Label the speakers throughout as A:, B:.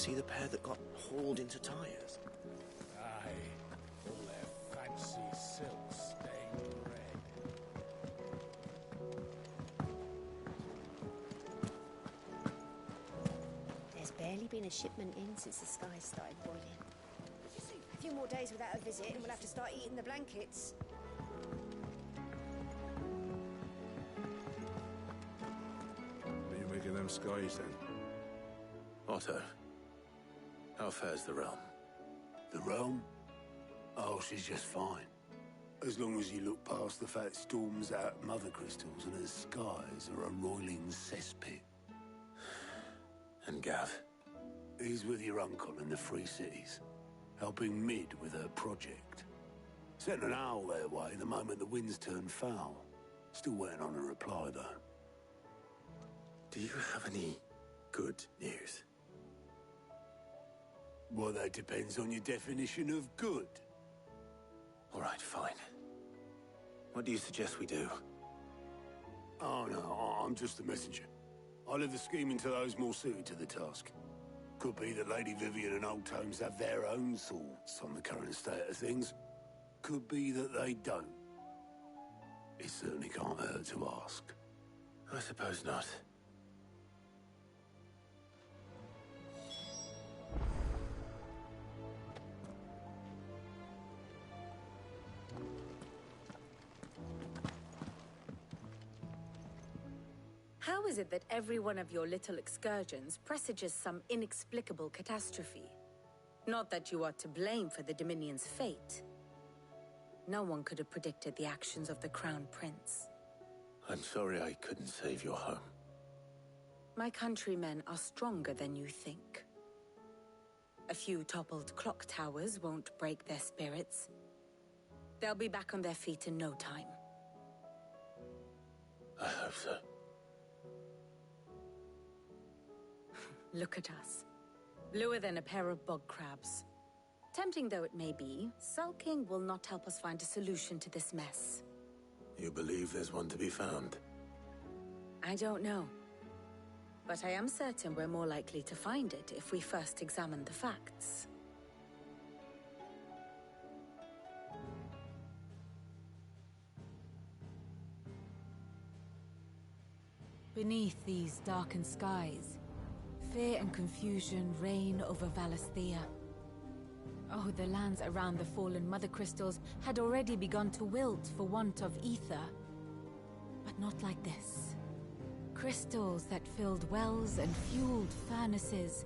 A: see the pair that got hauled into tyres?
B: Aye, all their fancy silks stained red.
C: There's barely been a shipment in since the skies started boiling. A few more days without a visit and we'll have to start eating the blankets.
D: What do you make of them skies, then?
E: Otto, how fares the realm?
F: The realm? Oh, she's just fine. As long as you look past the fat storms out mother crystals and her skies are a roiling cesspit.
E: And Gav?
F: He's with your uncle in the Free Cities, helping Mid with her project. Sent an owl their way the moment the winds turned foul. Still waiting on a reply, though.
E: Do you have any good news?
F: Well, that depends on your definition of good.
E: All right, fine. What do you suggest we do?
F: Oh, no, I'm just a messenger. I'll leave the scheming to those more suited to the task. Could be that Lady Vivian and Old Tomes have their own thoughts on the current state of things. Could be that they don't. It certainly can't hurt to ask.
E: I suppose not.
G: How is it that every one of your little excursions presages some inexplicable catastrophe? Not that you are to blame for the Dominion's fate. No one could have predicted the actions of the Crown Prince.
E: I'm sorry I couldn't save your home.
G: My countrymen are stronger than you think. A few toppled clock towers won't break their spirits. They'll be back on their feet in no time.
E: I hope so.
G: Look at us. Bluer than a pair of bog crabs. Tempting though it may be, sulking will not help us find a solution to this mess.
E: You believe there's one to be found?
G: I don't know. But I am certain we're more likely to find it if we first examine the facts.
H: Beneath these darkened skies, fear and confusion reign over Valisthea. Oh, the lands around the fallen Mother Crystals had already begun to wilt for want of ether. But not like this. Crystals that filled wells and fueled furnaces,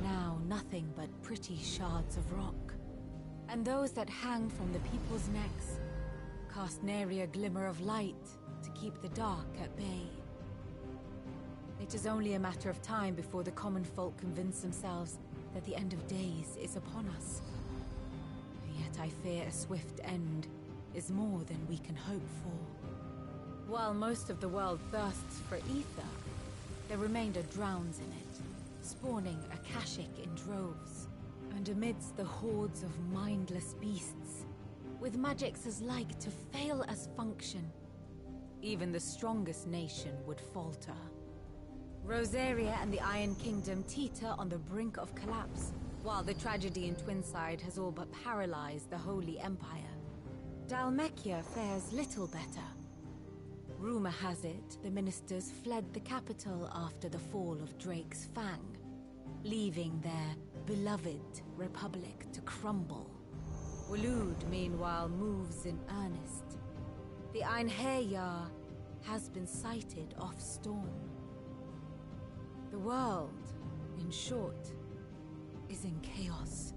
H: now nothing but pretty shards of rock. And those that hang from the people's necks cast nary a glimmer of light to keep the dark at bay. It is only a matter of time before the common folk convince themselves that the end of days is upon us. Yet I fear a swift end is more than we can hope for. While most of the world thirsts for ether, the remainder drowns in it, spawning Akashic in droves. And amidst the hordes of mindless beasts, with magics as like to fail as function, even the strongest nation would falter. Rosaria and the Iron Kingdom teeter on the brink of collapse, while the tragedy in Twinside has all but paralyzed the Holy Empire. Dalmekia fares little better. Rumor has it the ministers fled the capital after the fall of Drake's Fang, leaving their beloved republic to crumble. Waloed, meanwhile, moves in earnest. The Einherjar has been sighted off Storm. The world, in short, is in chaos.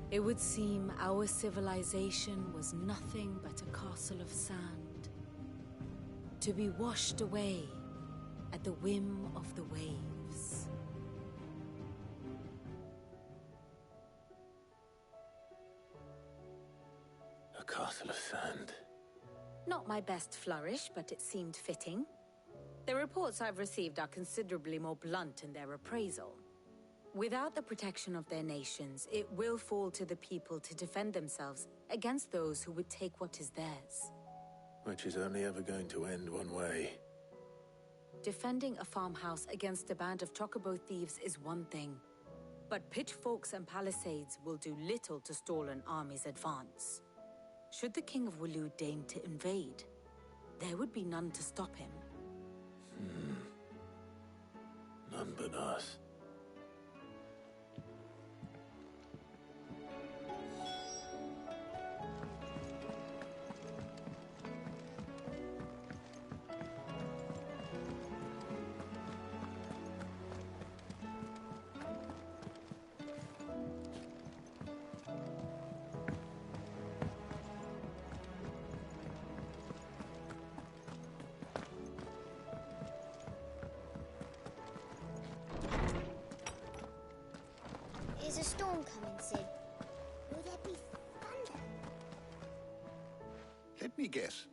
H: It would seem our civilization was nothing but a castle of sand, to be washed away at the whim of the waves.
E: A castle of sand.
G: Not my best flourish, but it seemed fitting. The reports I've received are considerably more blunt in their appraisal. Without the protection of their nations, it will fall to the people to defend themselves against those who would take what is theirs.
E: Which is only ever going to end one way.
G: Defending a farmhouse against a band of chocobo thieves is one thing. but pitchforks and palisades will do little to stall an army's advance. Should the King of Waloed deign to invade, there would be none to stop him.
E: None but us.
C: Is a storm coming, Sid? Will there be thunder?
I: Let me guess.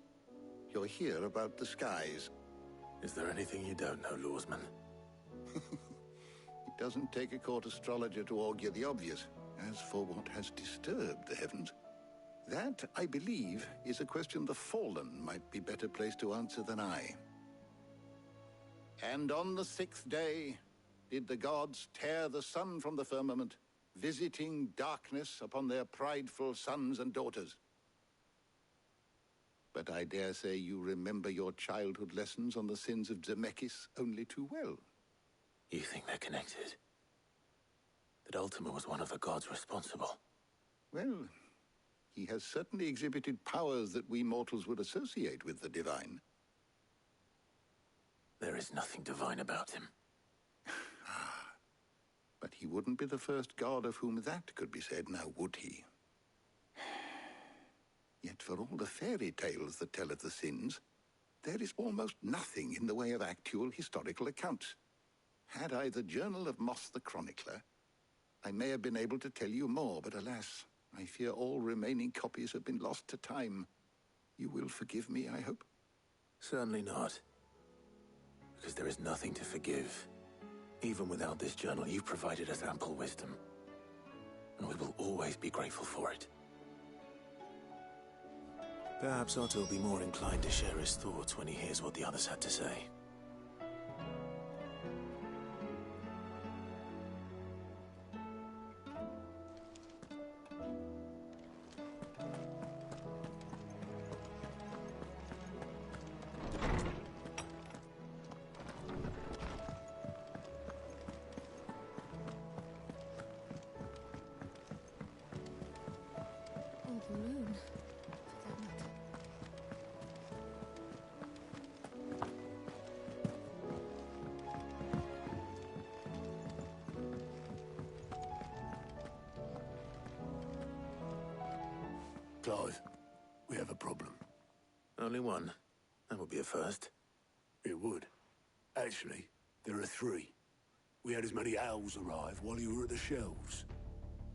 I: You're here about the skies.
E: Is there anything you don't know, Lawsman?
I: It doesn't take a court astrologer to augur the obvious. As for what has disturbed the heavens, that, I believe, is a question the Fallen might be better placed to answer than I. And on the 6th day did the gods tear the sun from the firmament, visiting darkness upon their prideful sons and daughters. But I dare say you remember your childhood lessons on the sins of Zemeckis only too well.
E: You think they're connected? That Ultima was one of the gods responsible?
I: Well, he has certainly exhibited powers that we mortals would associate with the divine.
E: There is nothing divine about him.
I: But he wouldn't be the first god of whom that could be said, now would he? Yet for all the fairy tales that tell of the sins, there is almost nothing in the way of actual historical accounts. Had I the Journal of Moss the Chronicler, I may have been able to tell you more, but alas, I fear all remaining copies have been lost to time. You will forgive me, I hope?
E: Certainly not. Because there is nothing to forgive. Even without this journal, you've provided us ample wisdom. And we will always be grateful for it. Perhaps Otto will be more inclined to share his thoughts when he hears what the others had to say.
H: Or the moon, for that matter.
F: Clive, we have a problem.
E: Only one. That would be a first.
F: It would. Actually, there are 3. We had as many owls arrive while you were at the shelves.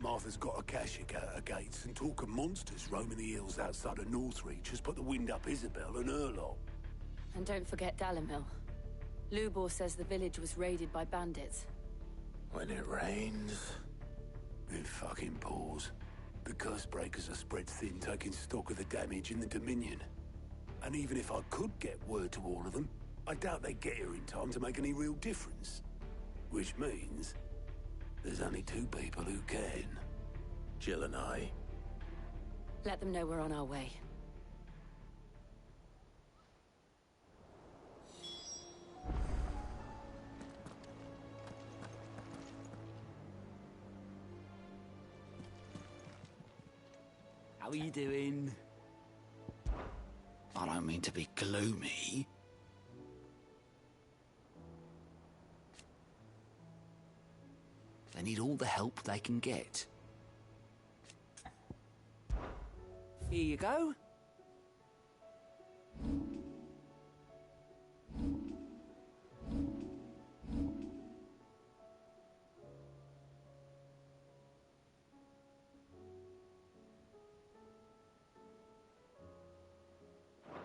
F: Martha's got a Akashic at her gates, and talk of monsters roaming the hills outside of Northreach has put the wind up Isabel and her lot.
J: And don't forget Dalimil. Lubor says the village was raided by bandits.
E: When it rains...
F: It fucking pours. The curse breakers are spread thin, taking stock of the damage in the Dominion. And even if I could get word to all of them, I doubt they'd get here in time to make any real difference. Which means... there's only 2 people who can.
E: Jill and I.
J: Let them know we're on our way.
K: How are you doing? I don't mean to be gloomy. They need all the help they can get. Here you go.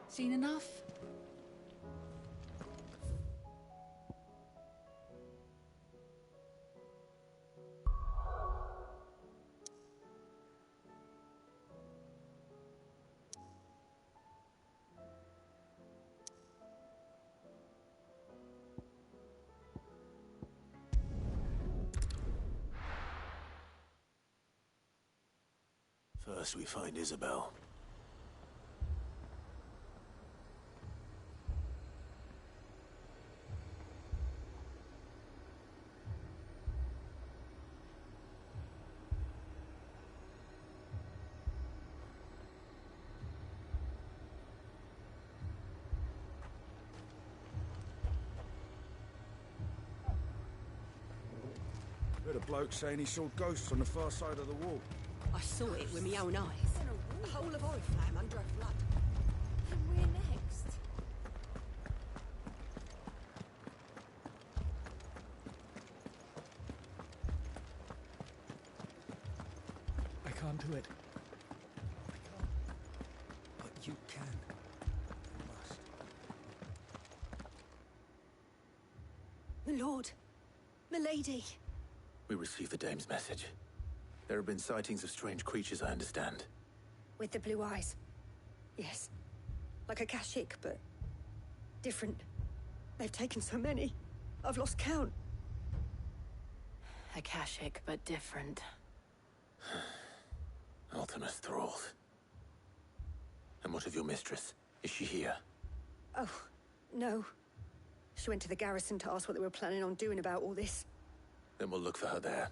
H: Seen enough?
E: First we find Isabel.
B: Heard a bloke saying he saw ghosts on the far side of the wall.
L: I saw it with my own eyes. The whole of Oriflamme under a flood.
H: And we're next.
B: I can't do it. I can't. But you can. You must.
L: My lord. My lady.
E: We received the dame's message. There have been sightings of strange creatures, I understand.
C: With the blue eyes.
L: Yes. Like a Kashik, but different. They've taken so many. I've lost count.
J: Akashic, but different.
E: Ultimus thralls. And what of your mistress? Is she here?
L: Oh, no. She went to the garrison to ask what they were planning on doing about all this.
E: Then we'll look for her there.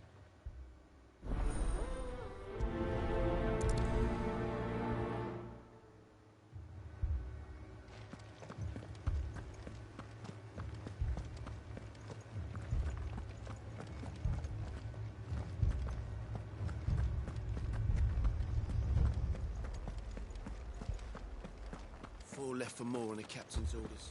A: Four left for more on the captain's orders.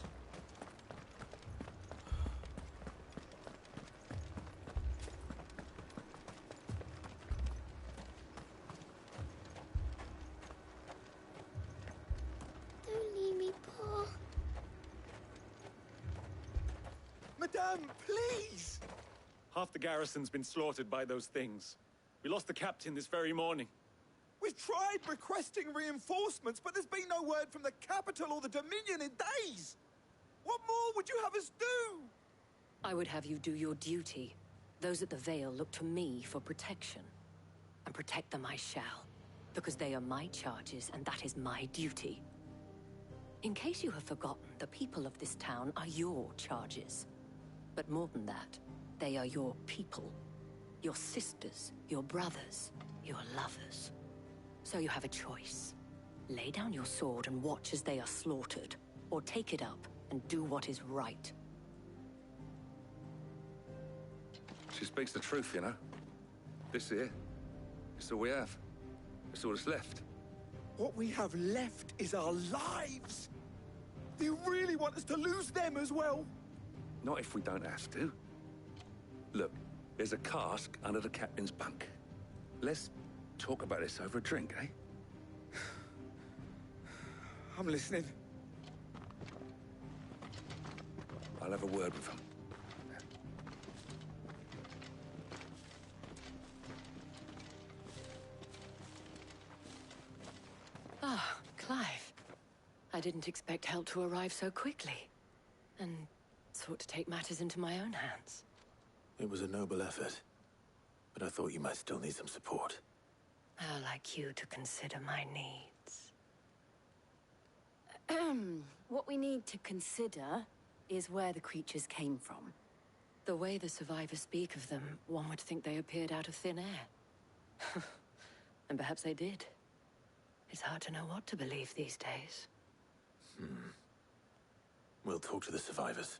C: Don't leave me, Pa.
M: Madame, please! Half the garrison's been slaughtered by those things. We lost the captain this very morning.
N: We've tried requesting reinforcements, but there's been no word from the capital or the Dominion in days! What more would you have us do?
J: I would have you do your duty. Those at the Vale look to me for protection. And protect them I shall. Because they are my charges, and that is my duty. In case you have forgotten, the people of this town are your charges. But more than that, they are your people. Your sisters, your brothers, your lovers. So you have a choice. Lay down your sword and watch as they are slaughtered, or take it up and do what is right.
D: She speaks the truth, you know. This here, it's all we have. It's all that's left.
N: What we have left is our lives! Do you really want us to lose them as well?
D: Not if we don't have to. Look, there's a cask under the captain's bunk. Let's talk about this over a drink, eh?
N: I'm listening.
D: I'll have a word with him.
J: Ah, Clive. I didn't expect help to arrive so quickly. And sought to take matters into my own hands.
E: It was a noble effort. But I thought you might still need some support.
J: I'd like you to consider my needs. What we need to consider is where the creatures came from. The way the survivors speak of them, one would think they appeared out of thin air. And perhaps they did. It's hard to know what to believe these days.
E: We'll talk to the survivors.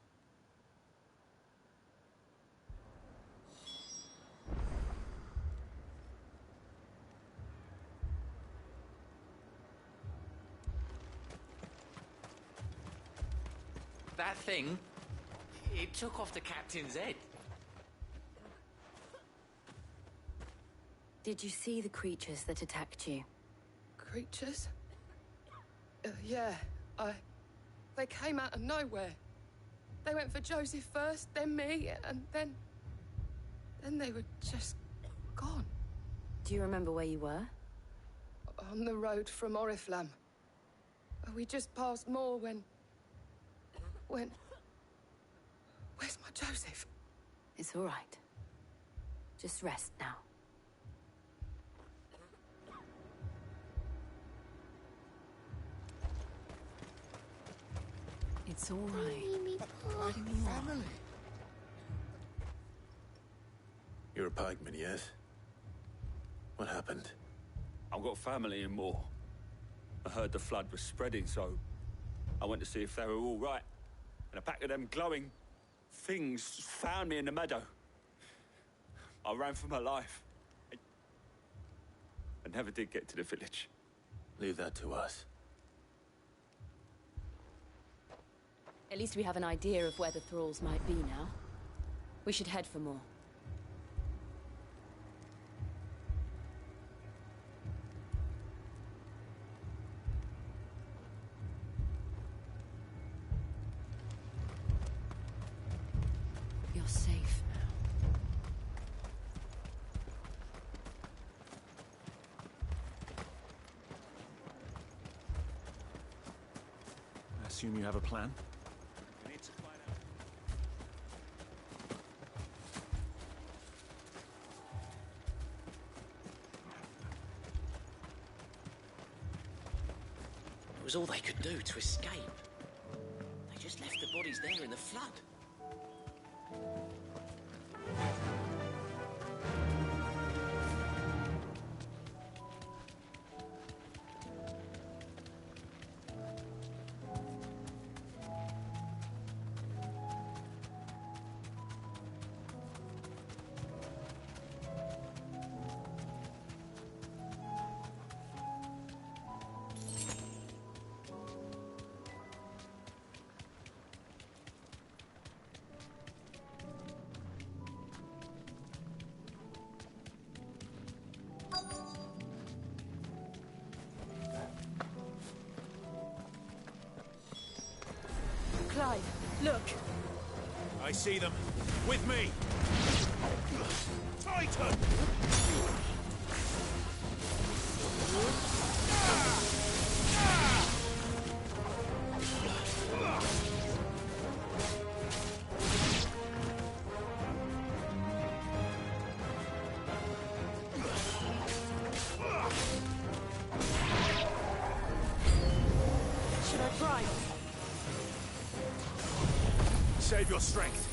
K: That thing, it took off the captain's head.
J: Did you see the creatures that attacked you?
O: Creatures? Yeah, they came out of nowhere. They went for Joseph first, then me, and then they were just gone.
J: Do you remember where you were?
O: On the road from Oriflamme. We just passed Moor when... Where's my Joseph?
J: It's all right. Just rest now.
H: It's all right.
N: My family.
E: You're a pikeman, yes? What happened?
M: I've got family in Moor. I heard the flood was spreading, so I went to see if they were all right. And a pack of them glowing things found me in the meadow. I ran for my life. I never did get to the village.
E: Leave that to us.
P: At least we have an idea of where the thralls might be now. We should head for more. You're safe now.
M: I assume you have a plan?
K: It was all they could do to escape. They just left the bodies there in the flood.
P: Clive, look!
N: I see them. With me! Titan!
P: Should I try?
N: Save your strength.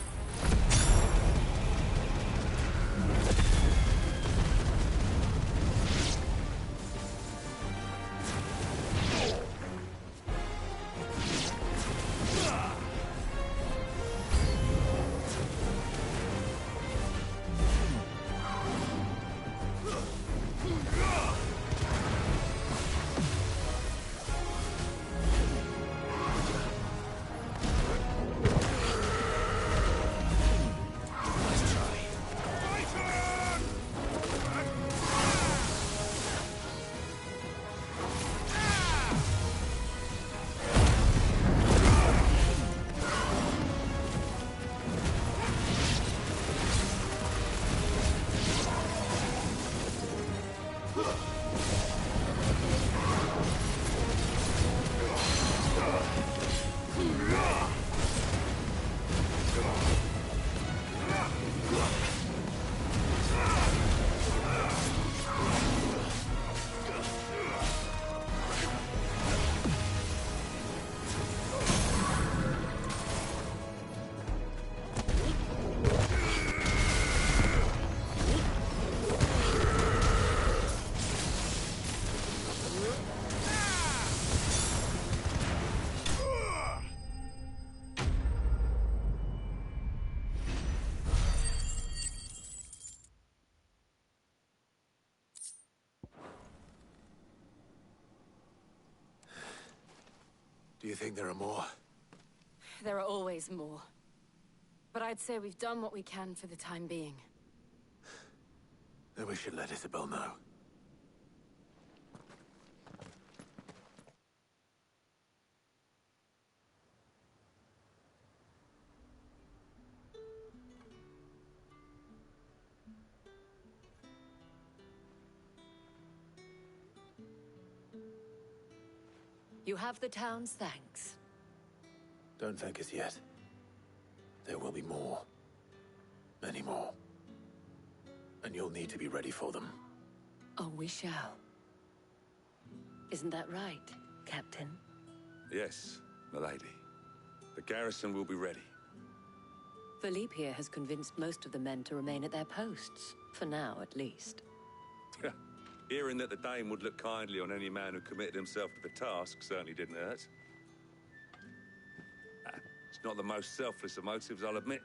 E: Do you think there are more?
P: There are always more. But I'd say we've done what we can for the time being.
E: Then we should let Isabel know.
J: You have the town's thanks.
E: Don't thank us yet. There will be more. Many more. And you'll need to be ready for them.
J: Oh, we shall. Isn't that right, Captain?
D: Yes, my lady. The garrison will be ready.
J: Philippe here has convinced most of the men to remain at their posts. For now, at least.
D: Hearing that the Dane would look kindly on any man who committed himself to the task certainly didn't hurt. It's not the most selfless of motives, I'll admit.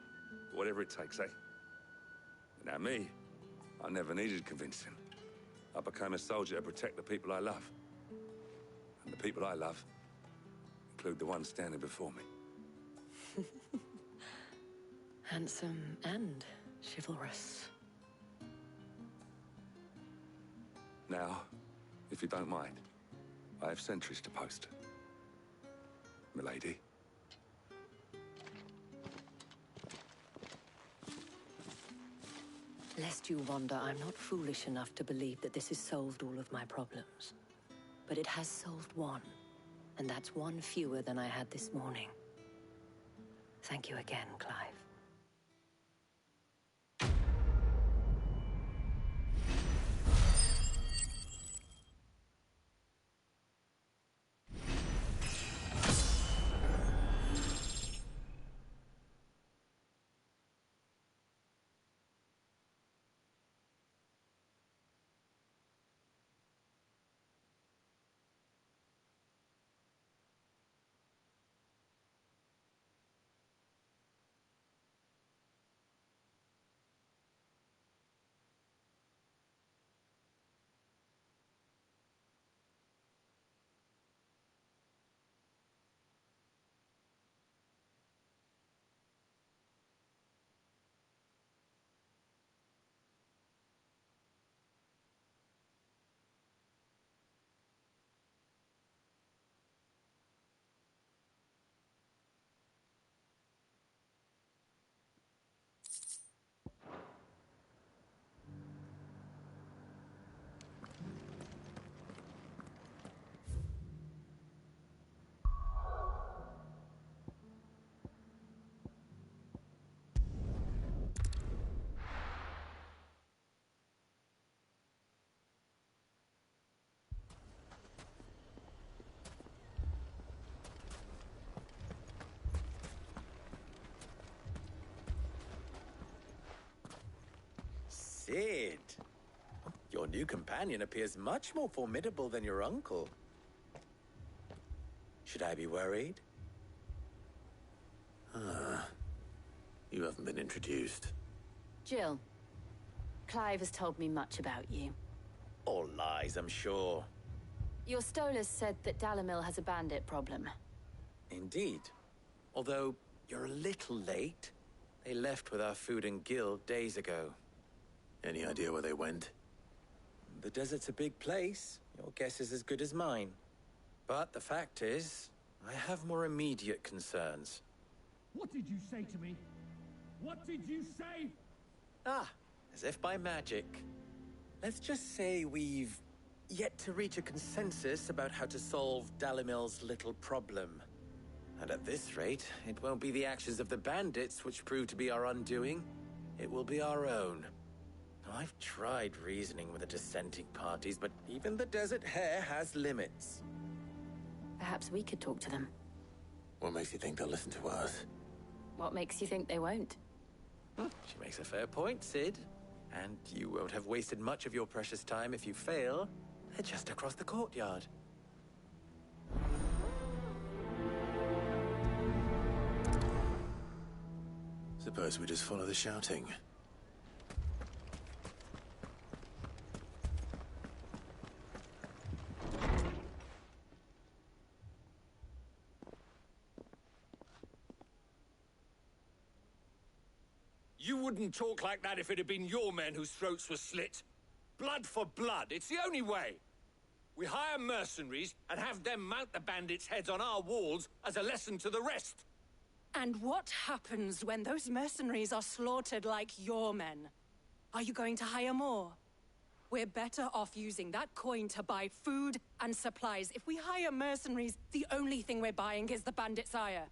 D: But whatever it takes, eh? Now me, I never needed convincing. I became a soldier to protect the people I love. And the people I love include the ones standing before me.
J: Handsome and chivalrous.
D: Now, if you don't mind, I have sentries to post. Milady.
J: Lest you wonder, I'm not foolish enough to believe that this has solved all of my problems. But it has solved one, and that's one fewer than I had this morning. Thank you again, Clive.
Q: Sid, your new companion appears much more formidable than your uncle. Should I be worried?
E: You haven't been introduced.
P: Jill, Clive has told me much about you.
Q: All lies, I'm sure.
P: Your Stolas said that Dalimil has a bandit problem.
Q: Indeed. Although, you're a little late. They left with our food and guild days ago.
E: Any idea where they went?
Q: The desert's a big place. Your guess is as good as mine. But the fact is, I have more immediate concerns.
B: What did you say to me? What did you say?
Q: Ah, as if by magic. Let's just say we've yet to reach a consensus about how to solve Dalimil's little problem. And at this rate, it won't be the actions of the bandits which prove to be our undoing. It will be our own. I've tried reasoning with the dissenting parties, but even the Desert Hare has limits.
P: Perhaps we could talk to them.
E: What makes you think they'll listen to us?
P: What makes you think they won't?
Q: She makes a fair point, Sid. And you won't have wasted much of your precious time if you fail. They're just across the courtyard.
E: Suppose we just follow the shouting.
M: You wouldn't talk like that if it had been your men whose throats were slit. Blood for blood, it's the only way. We hire mercenaries and have them mount the bandits' heads on our walls as a lesson to the rest.
R: And what happens when those mercenaries are slaughtered like your men? Are you going to hire more? We're better off using that coin to buy food and supplies. If we hire mercenaries, the only thing we're buying is the bandit's ire.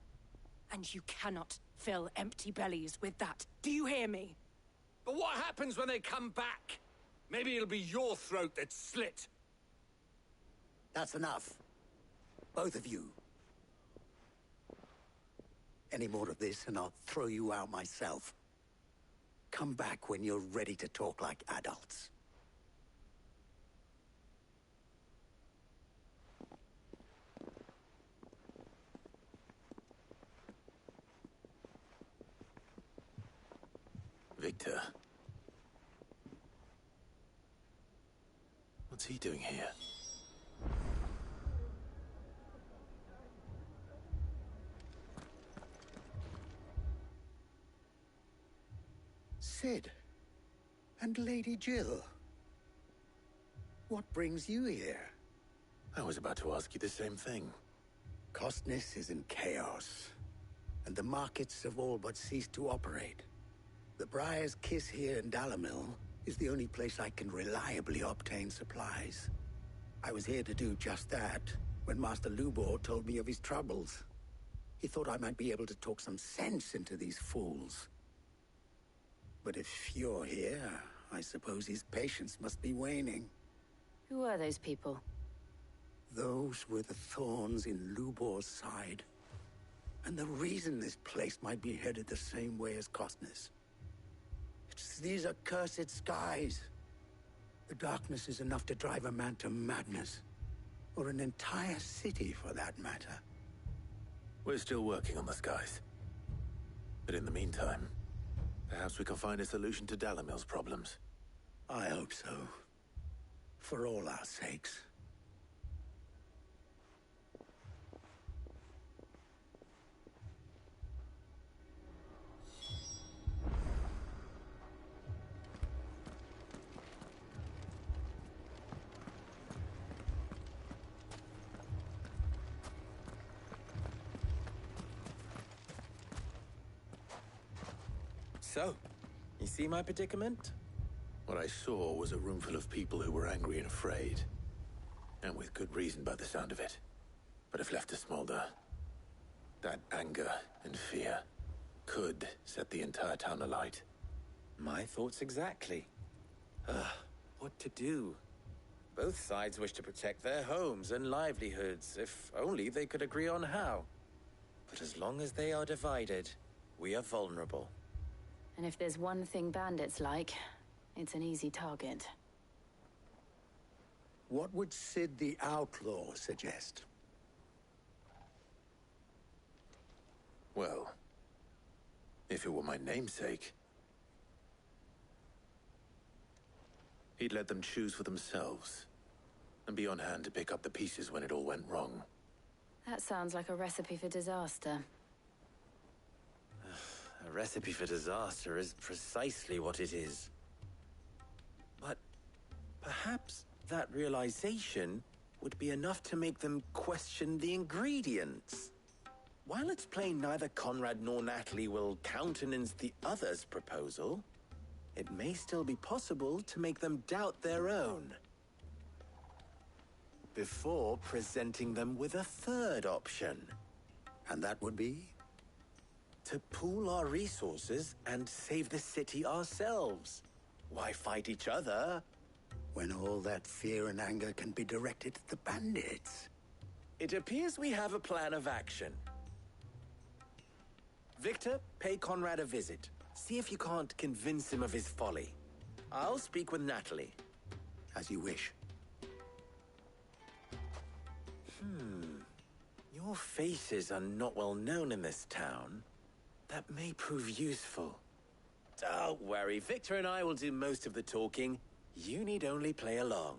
R: And you cannot fill empty bellies with that. Do you hear me?
M: But what happens when they come back? Maybe it'll be your throat that's slit.
S: That's enough. Both of you. any more of this and I'll throw you out myself. Come back when you're ready to talk like adults.
E: Victor. What's he doing here?
S: Sid. And Lady Jill. What brings you here?
E: I was about to ask you the same thing.
S: Costness is in chaos, and the markets have all but ceased to operate. The Briar's Kiss here in Dalamil is the only place I can reliably obtain supplies. I was here to do just that when Master Lubor told me of his troubles. He thought I might be able to talk some sense into these fools. But if you're here, I suppose his patience must be waning.
J: Who are those people?
S: Those were the thorns in Lubor's side. And the reason this place might be headed the same way as Costness. It's these accursed skies. The darkness is enough to drive a man to madness. Or an entire city, for that matter.
E: We're still working on the skies. But in the meantime, perhaps we can find a solution to Dalamil's problems.
S: I hope so. For all our sakes.
Q: So, you see my predicament?
E: What I saw was a room full of people who were angry and afraid. And with good reason by the sound of it. But if left to smolder, that anger and fear could set the entire town alight.
Q: My thoughts exactly. What to do? Both sides wish to protect their homes and livelihoods, if only they could agree on how. But as long as they are divided, we are vulnerable.
P: And if there's one thing bandits like, it's an easy target.
S: What would Sid the Outlaw suggest?
E: Well, if it were my namesake, he'd let them choose for themselves and be on hand to pick up the pieces when it all went wrong.
P: That sounds like a recipe for disaster.
Q: A recipe for disaster is precisely what it is. But perhaps that realization would be enough to make them question the ingredients. While it's plain neither Conrad nor Natalie will countenance the other's proposal, it may still be possible to make them doubt their own. Before presenting them with a third option.
S: And that would be?
Q: To pool our resources and save the city ourselves. Why fight each other?
S: When all that fear and anger can be directed at the bandits.
Q: It appears we have a plan of action. Victor, pay Conrad a visit. See if you can't convince him of his folly. I'll speak with Natalie.
S: As you wish.
Q: Your faces are not well known in this town. That may prove useful. Don't worry, Victor and I will do most of the talking. You need only play along.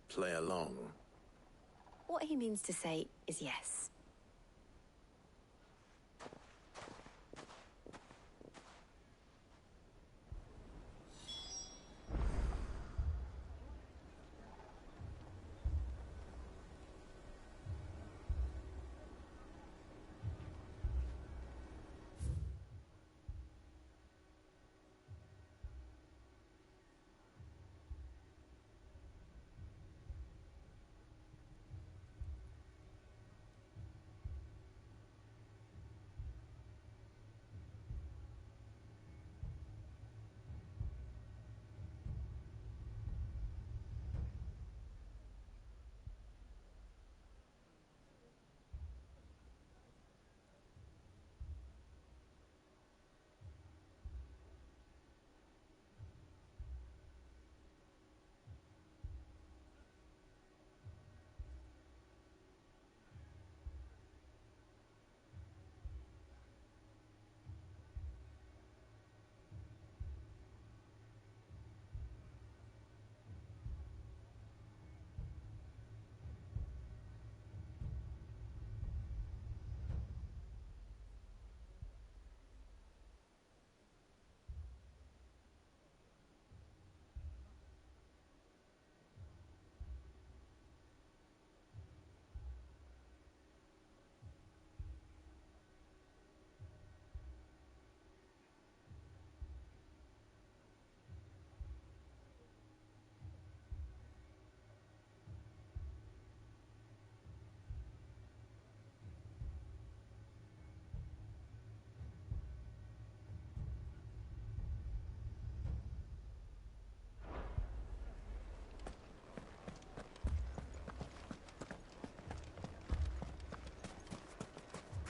E: Play along?
C: What he means to say is yes.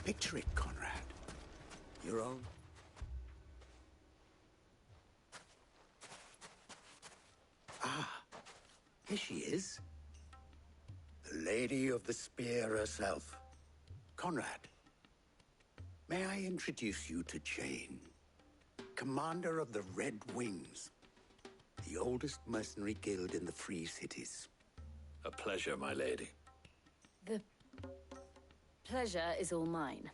S: Picture it, Conrad. Your own. Ah, here she is. The Lady of the Spear herself. Conrad, may I introduce you to Jane, commander of the Red Wings, the oldest mercenary guild in the Free Cities.
E: A pleasure, my lady.
P: The pleasure is all mine.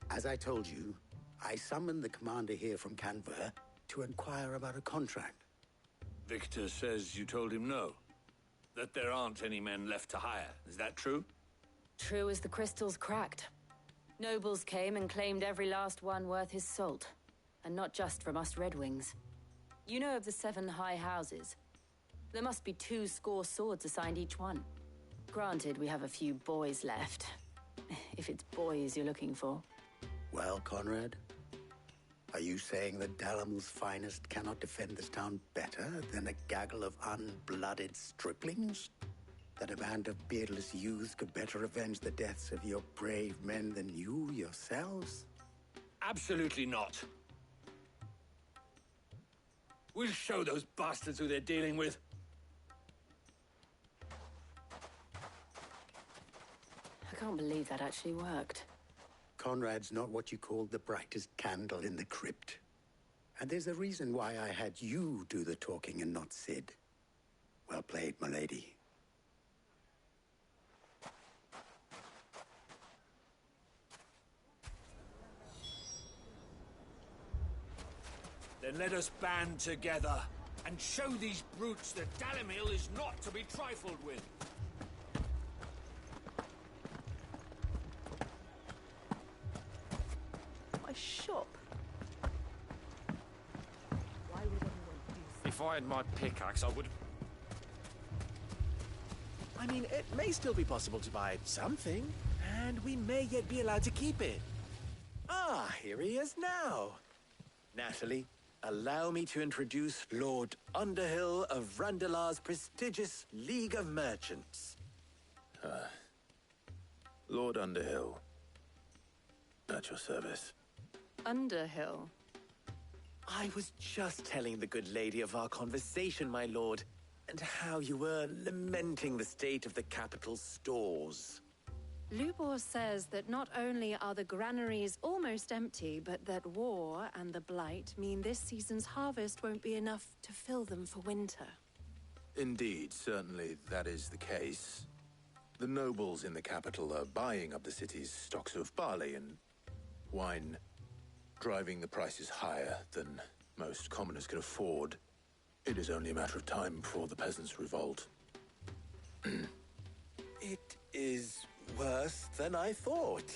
S: As I told you, I summoned the commander here from Canver to inquire about a contract.
E: Victor says you told him no. That there aren't any men left to hire. Is that true?
P: True as the crystals cracked. Nobles came and claimed every last one worth his salt. And not just from us Red Wings. You know of the 7 high houses. There must be 2 swords assigned each one. Granted, we have a few boys left. If it's boys you're looking for.
S: Well, Conrad, are you saying that Dalamil's finest cannot defend this town better than a gaggle of unblooded striplings? That a band of beardless youths could better avenge the deaths of your brave men than you yourselves?
E: Absolutely not. We'll show those bastards who they're dealing with.
P: I can't believe that actually worked.
S: Conrad's not what you call the brightest candle in the crypt. And there's a reason why I had you do the talking and not Sid. Well played, my lady.
E: Then let us band together and show these brutes that Dalimil is not to be trifled with.
T: My shop.
P: Why would anyone do so?
U: If I had my pickaxe, I would...
K: I mean, it may still be possible to buy something, and we may yet be allowed to keep it. Ah, here he is now. Natalie, allow me to introduce Lord Underhill of Randalar's prestigious League of Merchants.
E: Lord Underhill. At your service.
R: Underhill?
K: I was just telling the good lady of our conversation, my lord, and how you were lamenting the state of the capital's stores.
R: Lubor says that not only are the granaries almost empty, but that war and the Blight mean this season's harvest won't be enough to fill them for winter.
E: Indeed, certainly that is the case. The nobles in the capital are buying up the city's stocks of barley and wine, driving the prices higher than most commoners can afford. It is only a matter of time before the peasants revolt.
K: It is worse than I thought.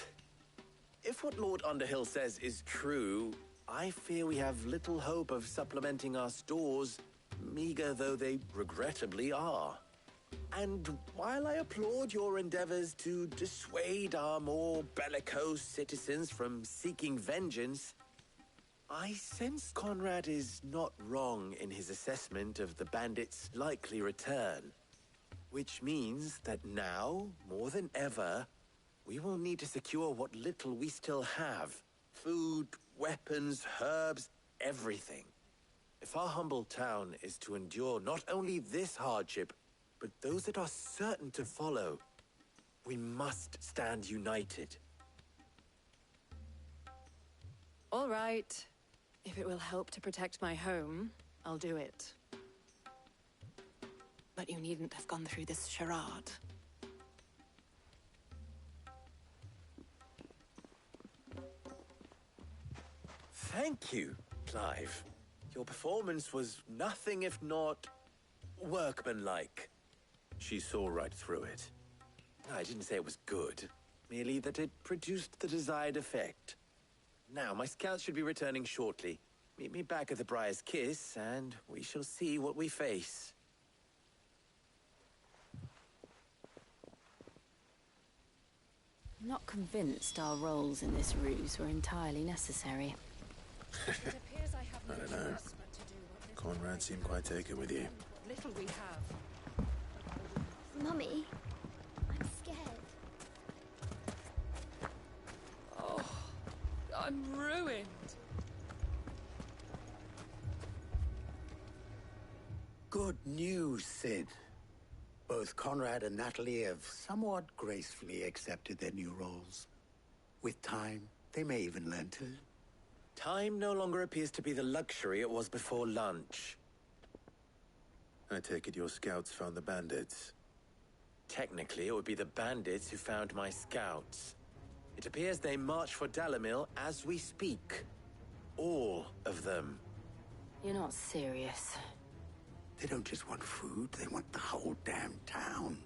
K: If what Lord Underhill says is true, I fear we have little hope of supplementing our stores, meager though they regrettably are. And while I applaud your endeavors to dissuade our more bellicose citizens from seeking vengeance, I sense Conrad is not wrong in his assessment of the bandits' likely return. Which means that now, more than ever, we will need to secure what little we still have. Food, weapons, herbs, everything. If our humble town is to endure not only this hardship, but those that are certain to follow, we must stand united.
R: All right. If it will help to protect my home, I'll do it. But you needn't have gone through this charade.
K: Thank you, Clive. Your performance was nothing if not workmanlike.
E: She saw right through it.
K: I didn't say it was good, merely that it produced the desired effect. Now, my scouts should be returning shortly. Meet me back at the Briar's Kiss, and we shall see what we face.
P: I'm not convinced our roles in this ruse were entirely necessary.
E: I don't know. Conrad seemed quite taken with you.
R: Little we have.
C: Mummy, I'm scared.
O: I'm ruined.
S: Good news, Sid. Both Conrad and Natalie have somewhat gracefully accepted their new roles. With time, they may even learn to.
K: Time no longer appears to be the luxury it was before lunch.
E: I take it your scouts found the bandits.
K: Technically, it would be the bandits who found my scouts. It appears they march for Dalimil as we speak. All of them.
P: You're not serious.
S: They don't just want food, they want the whole damn town.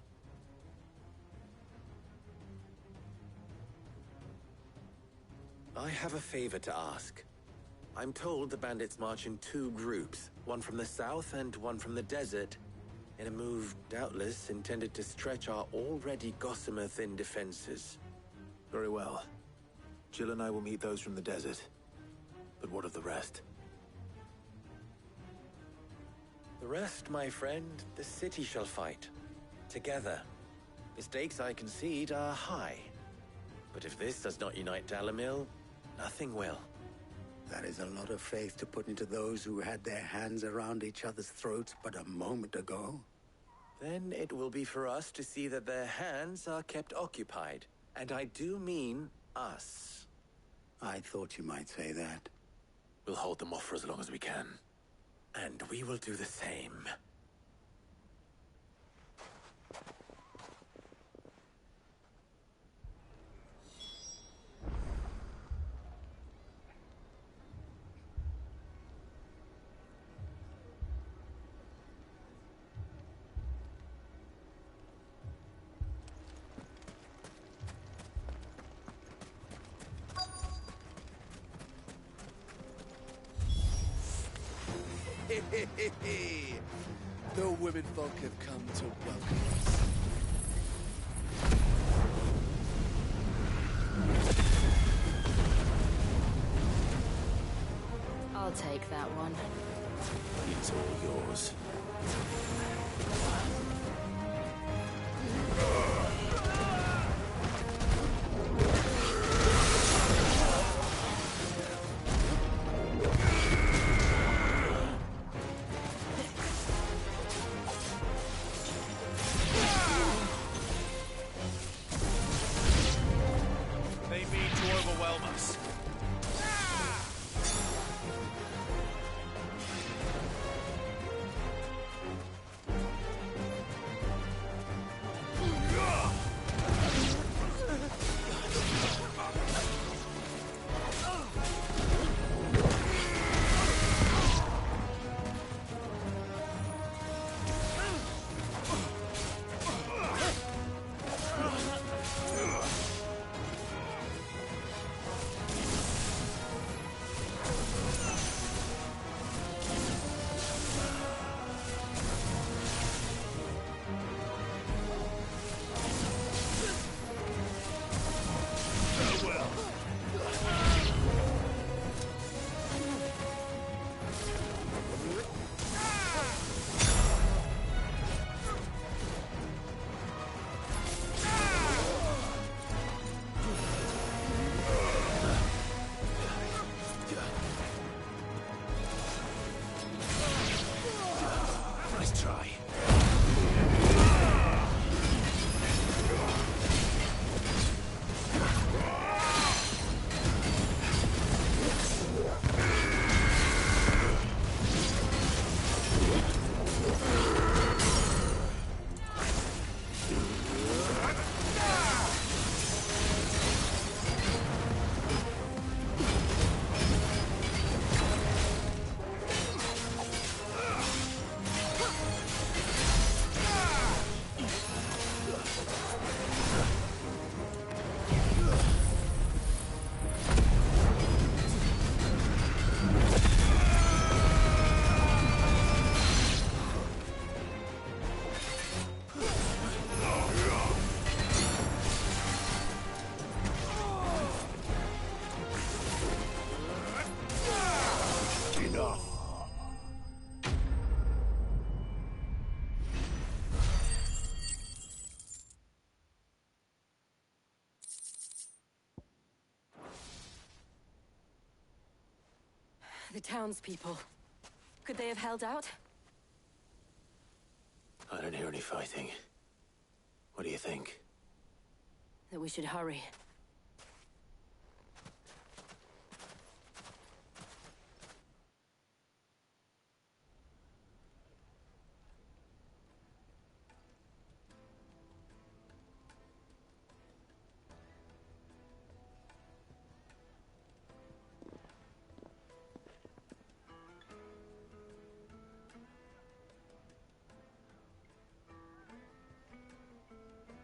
K: I have a favor to ask. I'm told the bandits march in two groups, one from the south and one from the desert, in a move doubtless intended to stretch our already gossamer-thin defenses.
E: Very well. Jill and I will meet those from the desert. But what of the rest?
K: The rest, my friend, the city shall fight. Together. The stakes, I concede, are high. But if this does not unite Dalimil, nothing will.
S: That is a lot of faith to put into those who had their hands around each other's throats but a moment ago.
K: Then it will be for us to see that their hands are kept occupied. And I do mean us.
S: I thought you might say that.
E: We'll hold them off for as long as we can.
K: And we will do the same.
A: The women folk have come to welcome us.
P: I'll take that one.
E: It's all yours.
N: They mean to overwhelm us.
P: townspeople. Could they have held out?
E: I don't hear any fighting. What do you think?
P: That we should hurry.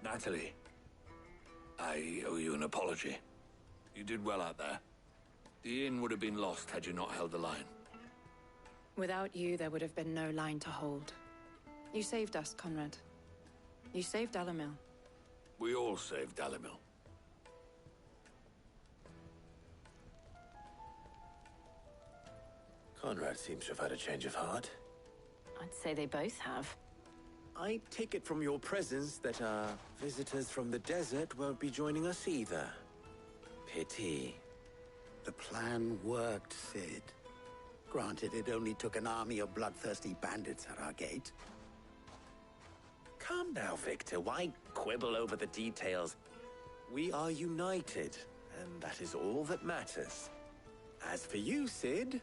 T: Natalie, I owe you an apology. You did well out there. The inn would have been lost had you not held the line.
U: Without you, there would have been no line to hold. You saved us, Conrad. You saved Dalimil.
T: We all saved Dalimil.
E: Conrad seems to have had a change of heart.
P: I'd say they both have.
K: I take it from your presence that our visitors from the desert won't be joining us either. Pity.
S: The plan worked, Sid. Granted, it only took an army of bloodthirsty bandits at our gate.
K: Calm now, Victor. Why quibble over the details? We are united, and that is all that matters. As for you, Sid,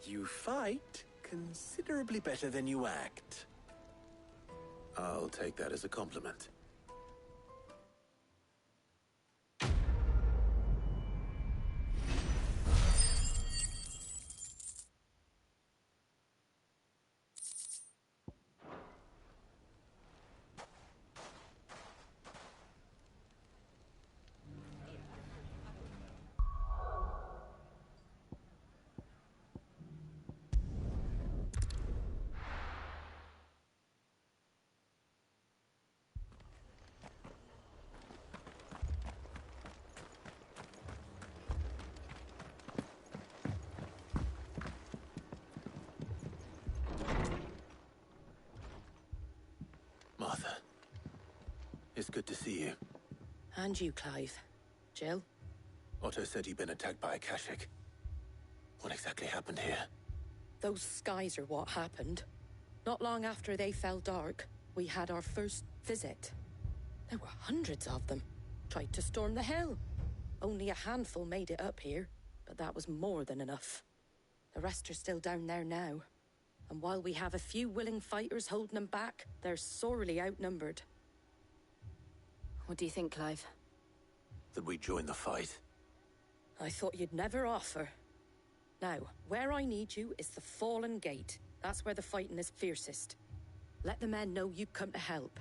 K: you fight considerably better than you act.
E: I'll take that as a compliment. Martha, it's good to see you.
U: And you, Clive. Jill?
E: Otto said you'd been attacked by a Kashik. What exactly happened here?
U: Those skies are what happened. Not long after they fell dark, we had our first visit. There were hundreds of them. Tried to storm the hill. Only a handful made it up here, but that was more than enough. The rest are still down there now. And while we have a few willing fighters holding them back, they're sorely outnumbered.
P: What do you think, Clive?
E: That we join the fight?
U: I thought you'd never offer. Now, where I need you is the Fallen Gate. That's where the fighting is fiercest. Let the men know you've come to help.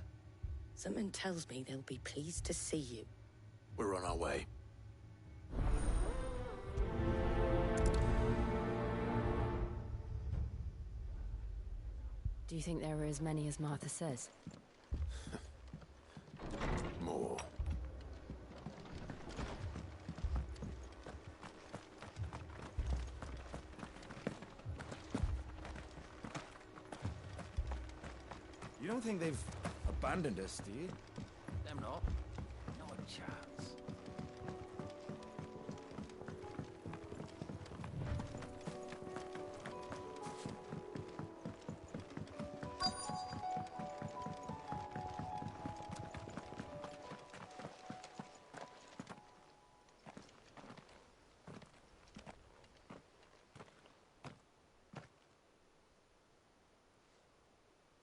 U: Something tells me they'll be pleased to see you.
E: We're on our way.
P: Do you think there are as many as Martha says?
E: More.
N: You don't think they've abandoned us, do you?
T: Them not. Not a chance.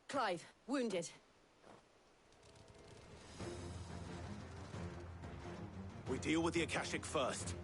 P: Clive, wounded.
K: We deal with the Akashic first.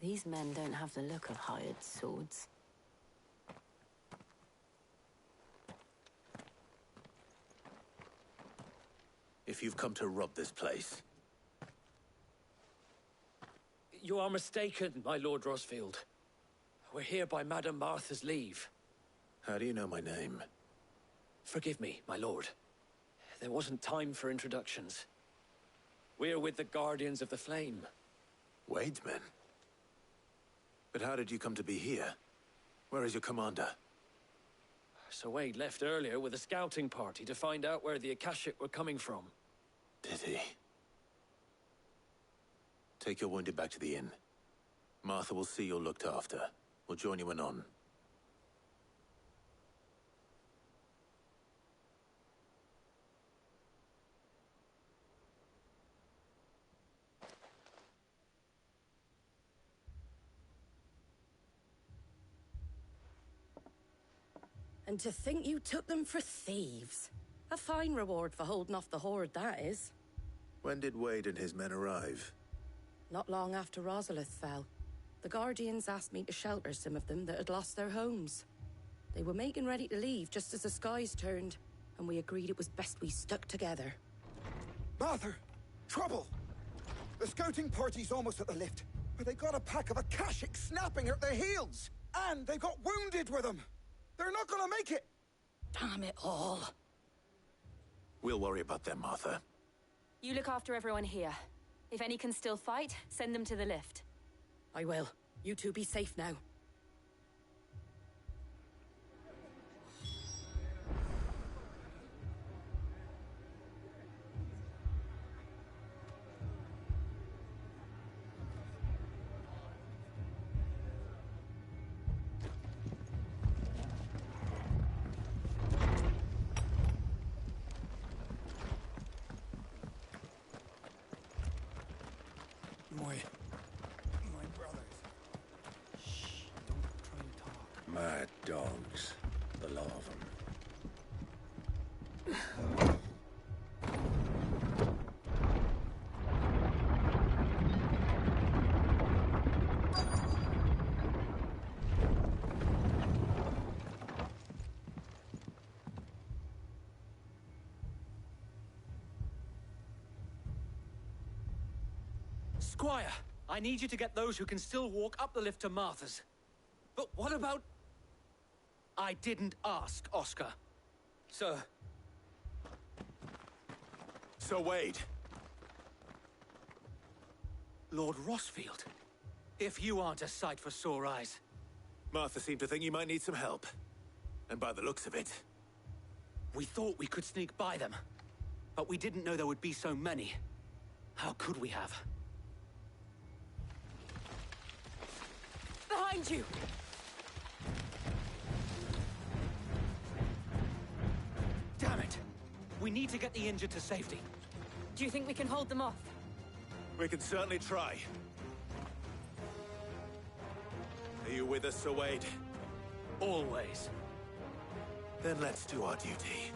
P: These men don't have the look of hired swords.
E: If you've come to rob this place...
G: You are mistaken, my Lord Rosfield. We're here by Madame Martha's leave.
E: How do you know my name?
G: Forgive me, my lord. There wasn't time for introductions. We're with the Guardians of the Flame.
E: Wade's men? But how did you come to be here? Where is your commander?
G: Sir Wade left earlier with a scouting party to find out where the Akashic were coming from.
E: Did he? Take your wounded back to the inn. Martha will see you're looked after. We'll join you anon.
U: And to think you took them for thieves. A fine reward for holding off the horde, that is.
E: When did Wade and his men arrive?
U: Not long after Rosalith fell. The Guardians asked me to shelter some of them that had lost their homes. They were making ready to leave just as the skies turned, and we agreed it was best we stuck together.
N: Martha! Trouble! The scouting party's almost at the lift, but they got a pack of Akashic snapping at their heels! And they've got wounded with them! They're not gonna make it!
U: Damn it all.
E: We'll worry about them, Martha.
P: You look after everyone here. If any can still fight, send them to the lift.
U: I will. You two be safe now.
B: My brothers. Shh, don't try to talk.
T: Mad dogs. The lot of them.
G: Squire, I need you to get those who can still walk up the lift to Martha's. But what about... I didn't ask, Oscar. Sir.
E: Sir Wade.
G: Lord Rosfield. If you aren't a sight for sore eyes.
E: Martha seemed to think you might need some help. And by the looks of it...
G: We thought we could sneak by them. But we didn't know there would be so many. How could we have?
U: Behind you!
G: Damn it! We need to get the injured to safety.
P: Do you think we can hold them off?
E: We can certainly try. Are you with us, Sir Wade?
G: Always.
E: Then let's do our duty.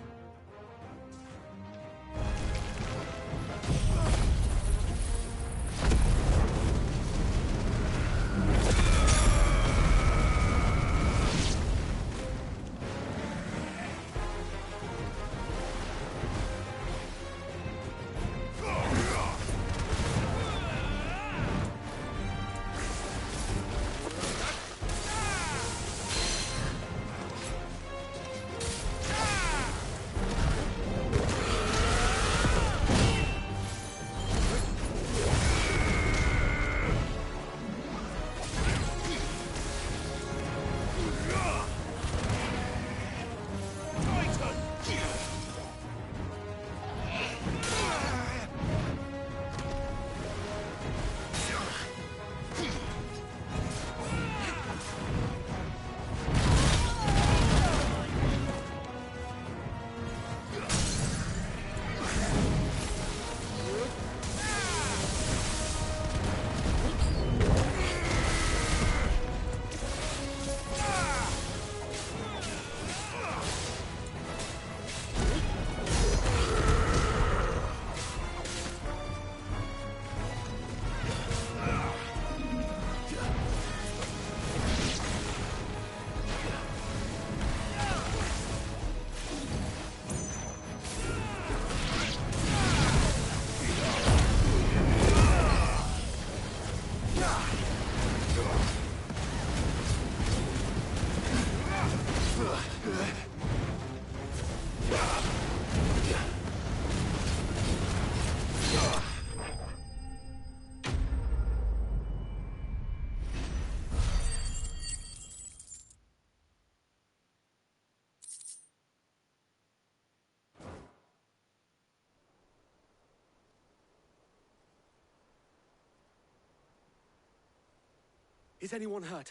I: Is anyone hurt?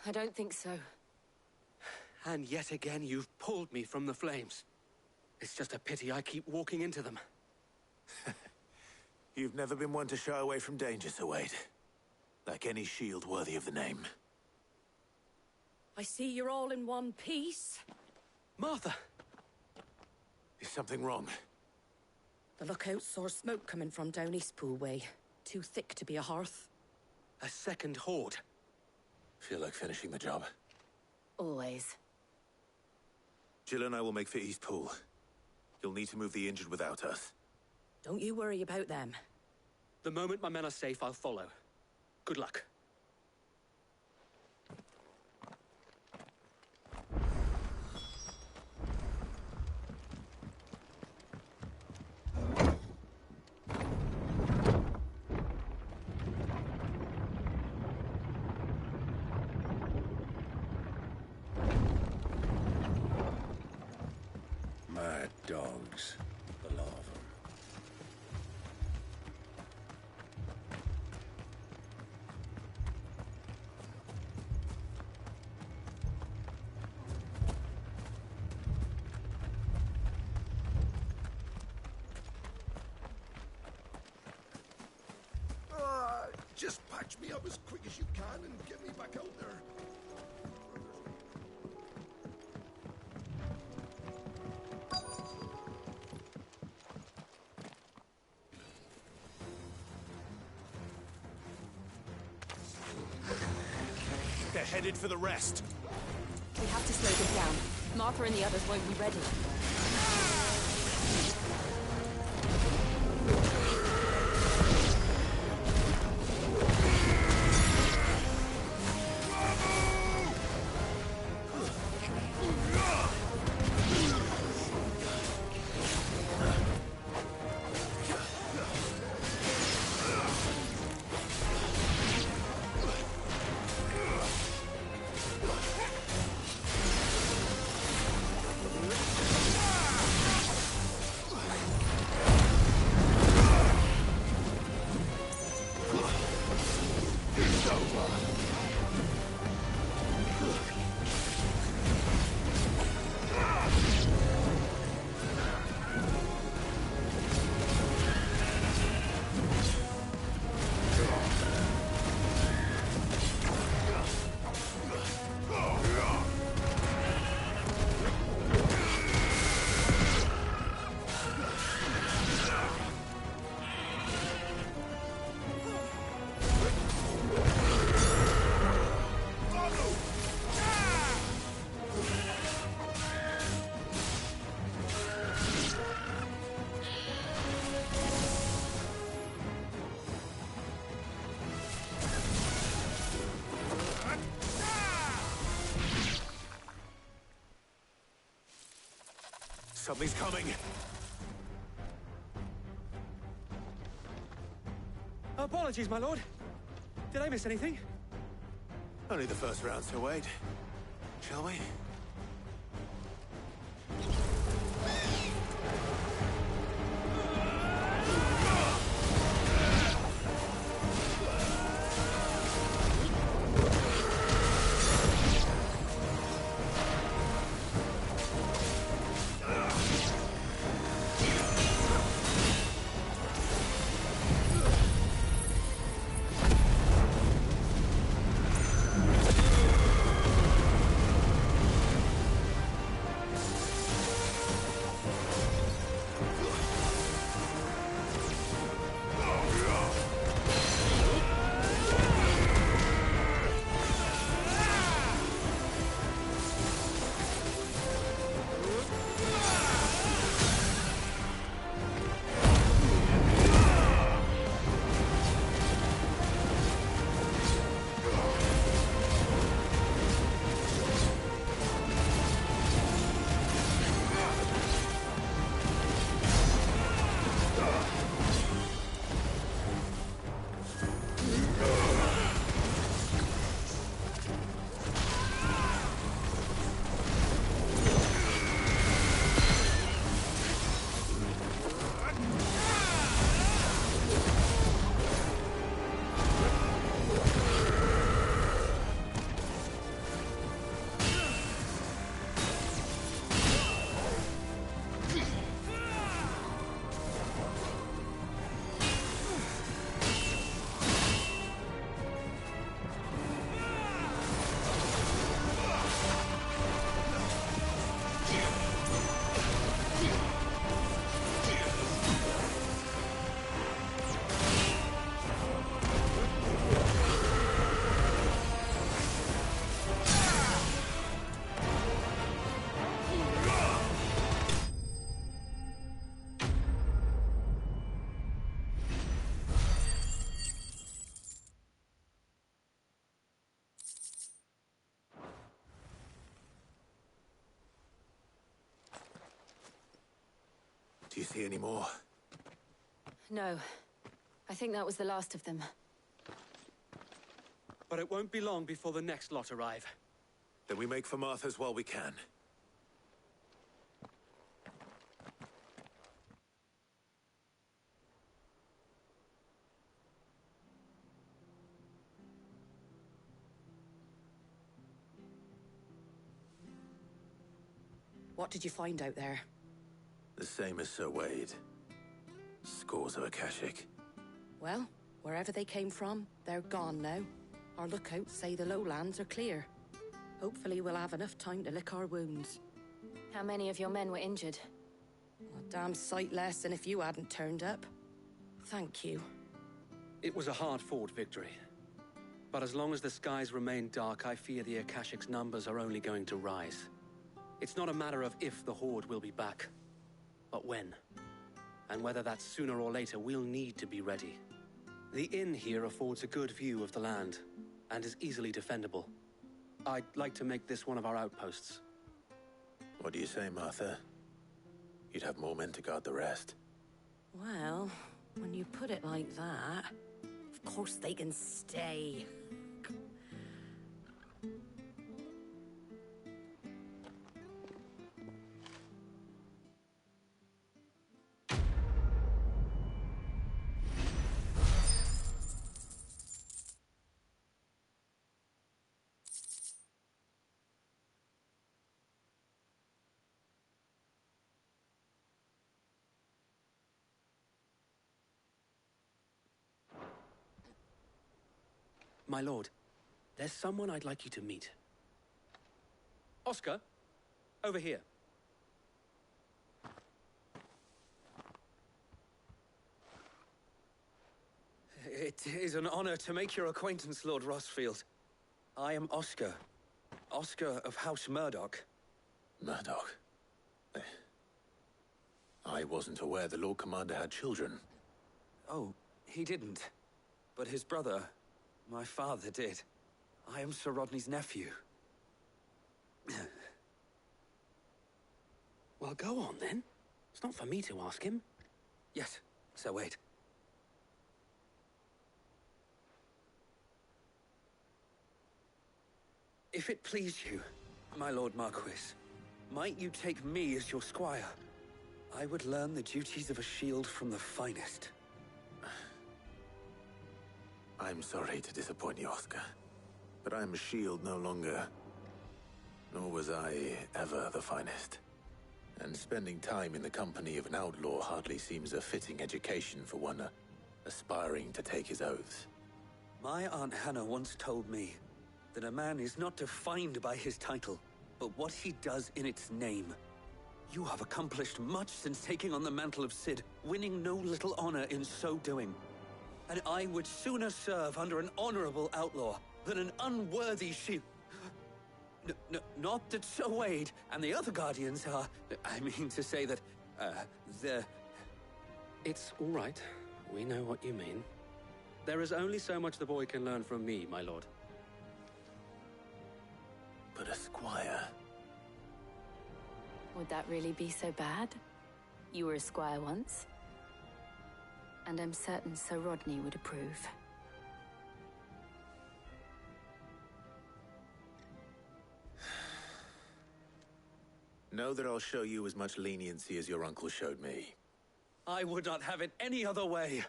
J: I don't think so.
I: And yet again, you've pulled me from the flames. It's just a pity I keep walking into them.
E: You've never been one to shy away from danger, Sir Wade. Like any shield worthy of the name.
U: I see you're all in one piece.
I: Martha!
E: Is something wrong?
U: The lookout saw smoke coming from down Eastpool way. Too thick to be a hearth.
I: A second horde.
E: Feel like finishing the job?
J: Always.
E: Jill and I will make for Eastpool. You'll need to move the injured without us.
U: Don't you worry about them.
I: The moment my men are safe, I'll follow. Good luck.
V: Mad dogs. The lot of them.
N: Just patch me up as quick as you can and get me back out there.
E: They're headed for the rest.
P: We have to slow them down. Martha and the others won't be ready.
E: Something's coming.
I: Apologies, my lord. Did I miss anything?
E: Only the first round, Sir Wade. Shall we? Do you see any more?
P: No. I think that was the last of them.
I: But it won't be long before the next lot arrive.
E: Then we make for Martha's while we can.
U: What did you find out there?
E: The same as Sir Wade. Scores of Akashic.
U: Well, wherever they came from, they're gone now. Our lookouts say the lowlands are clear. Hopefully we'll have enough time to lick our wounds.
P: How many of your men were injured?
U: A damn sight less than if you hadn't turned up. Thank you.
I: It was a hard-fought victory. But as long as the skies remain dark, I fear the Akashic's numbers are only going to rise. It's not a matter of if the Horde will be back, but when. And whether that's sooner or later, we'll need to be ready. The inn here affords a good view of the land, and is easily defendable. I'd like to make this one of our outposts.
E: What do you say, Martha? You'd have more men to guard the rest.
U: Well, when you put it like that, of course they can stay.
I: My lord, there's someone I'd like you to meet. Oscar, over here.
F: It is an honor to make your acquaintance, Lord Rossfield. I am Oscar. Oscar of House Murdoch.
E: Murdoch? I wasn't aware the Lord Commander had children.
F: Oh, he didn't. But his brother, my father, did. I am Sir Rodney's nephew.
I: Well, go on, then. It's not for me to ask him.
F: Yes, Sir Wade. If it please you, my Lord Marquis, might you take me as your squire? I would learn the duties of a shield from the finest.
E: I'm sorry to disappoint you, Oscar, but I'm a shield no longer. Nor was I ever the finest. And spending time in the company of an outlaw hardly seems a fitting education for one aspiring to take his oaths.
F: My Aunt Hannah once told me that a man is not defined by his title, but what he does in its name. You have accomplished much since taking on the mantle of Cid, winning no little honor in so doing. And I would sooner serve under an honorable outlaw than an unworthy shield. Not that Sir Wade and the other Guardians are... I mean to say that, they're...
I: It's all right. We know what you mean. There is only so much the boy can learn from me, my lord.
E: But a squire...
P: Would that really be so bad? You were a squire once. And I'm certain Sir Rodney would approve.
E: Know that I'll show you as much leniency as your uncle showed me.
F: I would not have it any other way.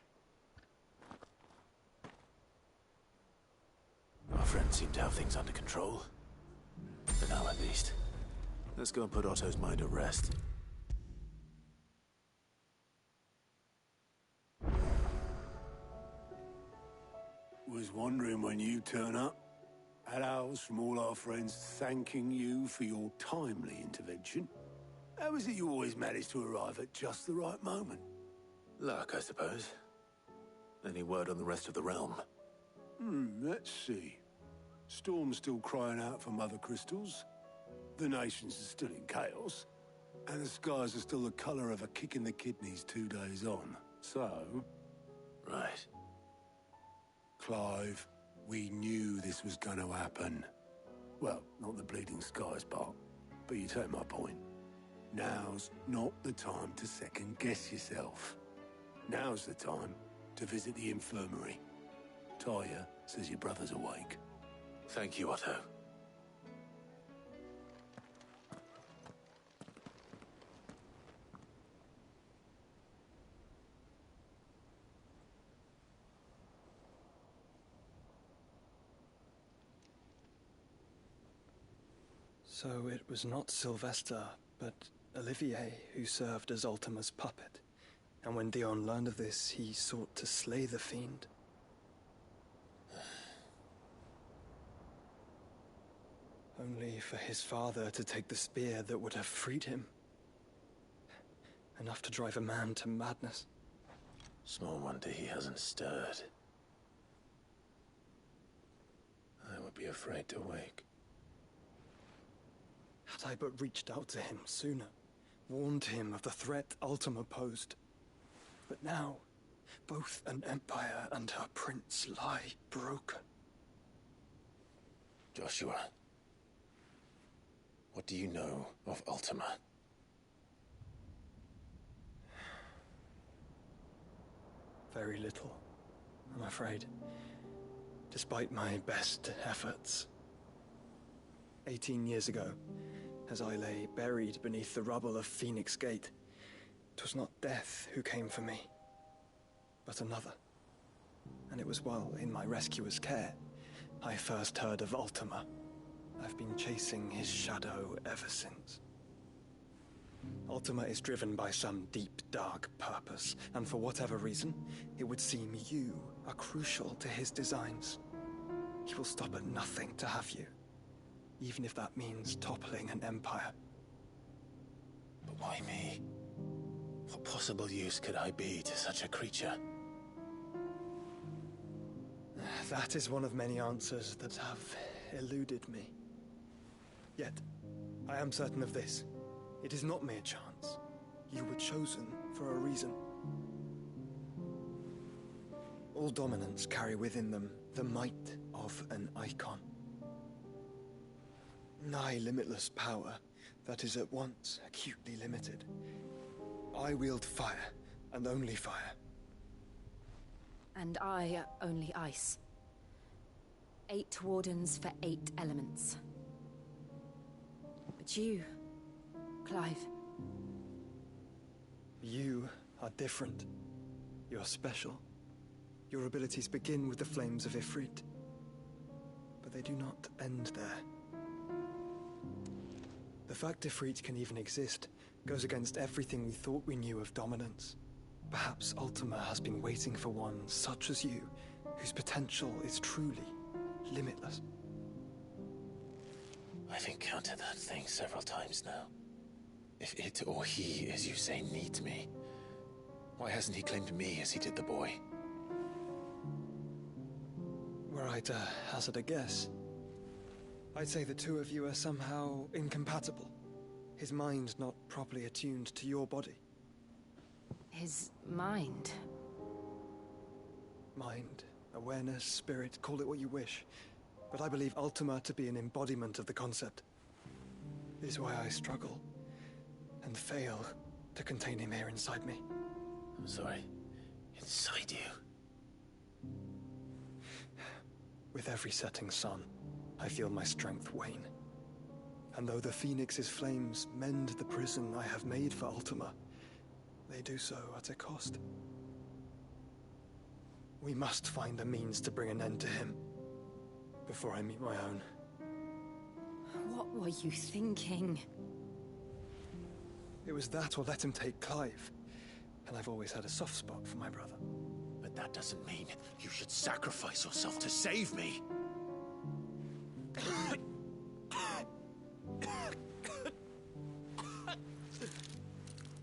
E: Our friends seem to have things under control. For now, at least. Let's go and put Otto's mind at rest.
V: Was wondering when you turn up. Had owls from all our friends thanking you for your timely intervention. How is it you always manage to arrive at just the right moment?
E: Luck, I suppose. Any word on the rest of the realm?
V: Let's see. Storm's still crying out for mother crystals. The nations are still in chaos. And the skies are still the colour of a kick in the kidneys 2 days on. So...
E: Right.
V: Clive, we knew this was going to happen. Well, not the bleeding skies part, but you take my point. Now's not the time to second-guess yourself. Now's the time to visit the infirmary. Tyre says your brother's awake.
E: Thank you, Otto.
B: So it was not Sylvester, but Olivier who served as Ultima's puppet. And when Dion learned of this, he sought to slay the fiend. Only for his father to take the spear that would have freed him. Enough to drive a man to madness.
E: Small wonder he hasn't stirred. I would be afraid to wake.
B: Had I but reached out to him sooner, warned him of the threat Ultima posed. But now, both an empire and her prince lie broken.
E: Joshua, what do you know of Ultima?
B: Very little, I'm afraid. Despite my best efforts. 18 years ago, as I lay buried beneath the rubble of Phoenix Gate, 'twas not death who came for me, but another. And it was while in my rescuer's care, I first heard of Ultima. I've been chasing his shadow ever since. Ultima is driven by some deep, dark purpose, and for whatever reason, it would seem you are crucial to his designs. He will stop at nothing to have you, even if that means toppling an empire.
E: But why me? What possible use could I be to such a creature?
B: That is one of many answers that have eluded me. Yet, I am certain of this. It is not mere chance. You were chosen for a reason. All dominants carry within them the might of an icon. Nigh limitless power that is at once acutely limited. I wield fire, and only fire.
P: And I only ice. 8 wardens for 8 elements. But you, Clive.
B: You are different. You're special. Your abilities begin with the flames of Ifrit. But they do not end there. The fact Ifrit can even exist goes against everything we thought we knew of dominance. Perhaps Ultima has been waiting for one such as you, whose potential is truly limitless.
E: I've encountered that thing several times now. If it or he, as you say, needs me, why hasn't he claimed me as he did the boy?
B: Were I to hazard a guess, I'd say the two of you are somehow incompatible. His mind not properly attuned to your body.
P: His mind?
B: Mind, awareness, spirit, call it what you wish. But I believe Ultima to be an embodiment of the concept. This is why I struggle and fail to contain him here inside me.
E: I'm sorry. Inside you?
B: With every setting sun, I feel my strength wane. And though the Phoenix's flames mend the prison I have made for Ultima, they do so at a cost. We must find a means to bring an end to him before I meet my own.
P: What were you thinking?
B: It was that or let him take Clive. And I've always had a soft spot for my brother.
E: But that doesn't mean you should sacrifice yourself to save me.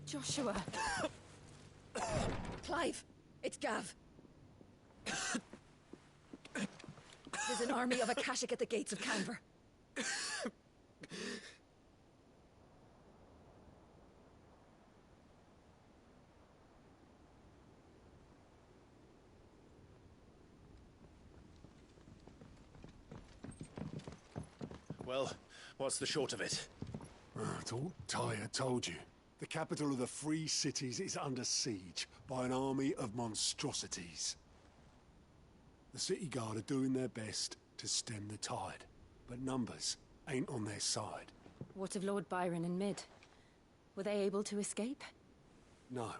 P: Joshua.
U: Clive, it's Gav. There's an army of Akashic at the gates of Canver.
E: Well, what's the short of it?
V: I thought Tyre told you. The capital of the Free Cities is under siege by an army of monstrosities. The city guard are doing their best to stem the tide, but numbers ain't on their side.
P: What of Lord Byron and Mid? Were they able to escape?
V: No,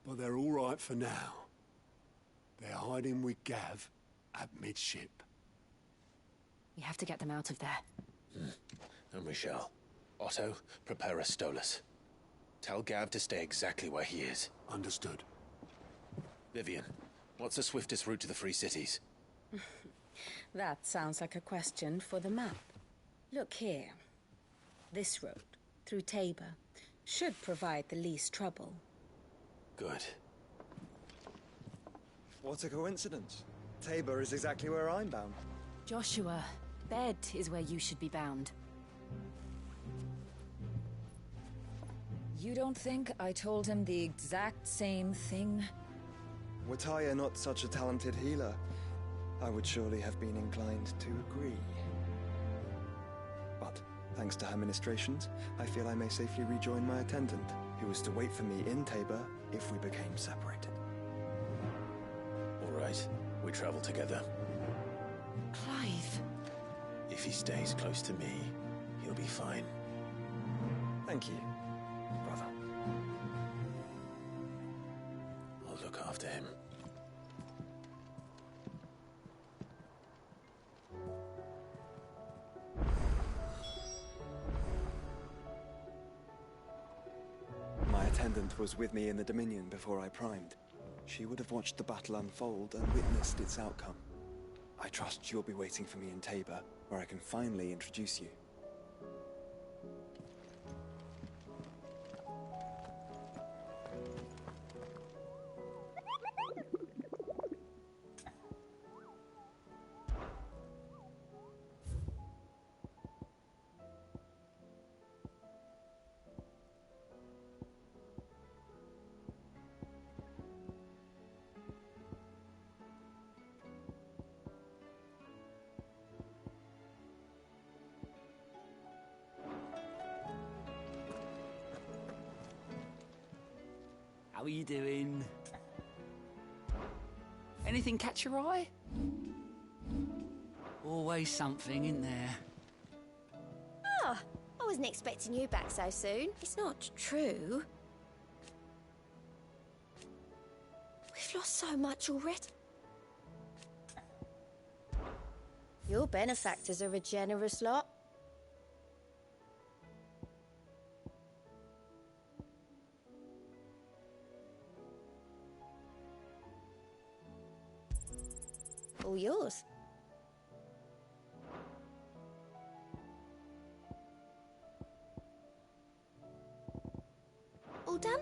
V: but they're all right for now. They're hiding with Gav at midship.
P: We have to get them out of there.
K: And we shall. Otto, prepare a Stolas. Tell Gav to stay exactly where he is.
V: Understood.
K: Vivian, what's the swiftest route to the Free Cities?
H: That sounds like a question for the map. Look here. This road, through Tabor, should provide the least trouble.
K: Good.
B: What a coincidence. Tabor is exactly where I'm bound.
P: Joshua, bed is where you should be bound.
L: You don't think I told him the exact same thing?
B: Were Taya not such a talented healer, I would surely have been inclined to agree. But, thanks to her ministrations, I feel I may safely rejoin my attendant, who was to wait for me in Tabor if we became separated.
K: All right, we travel together.
P: Clive.
K: If he stays close to me, he'll be fine.
B: Thank you, brother.
K: I'll look after him.
B: My attendant was with me in the Dominion before I primed. She would have watched the battle unfold and witnessed its outcome. I trust you'll be waiting for me in Tabor, where I can finally introduce you.
G: How are you doing? Anything catch your eye? Always something in there.
C: Ah, I wasn't expecting you back so soon. It's not true. We've lost so much already. Your benefactors are a generous lot. All yours. All done?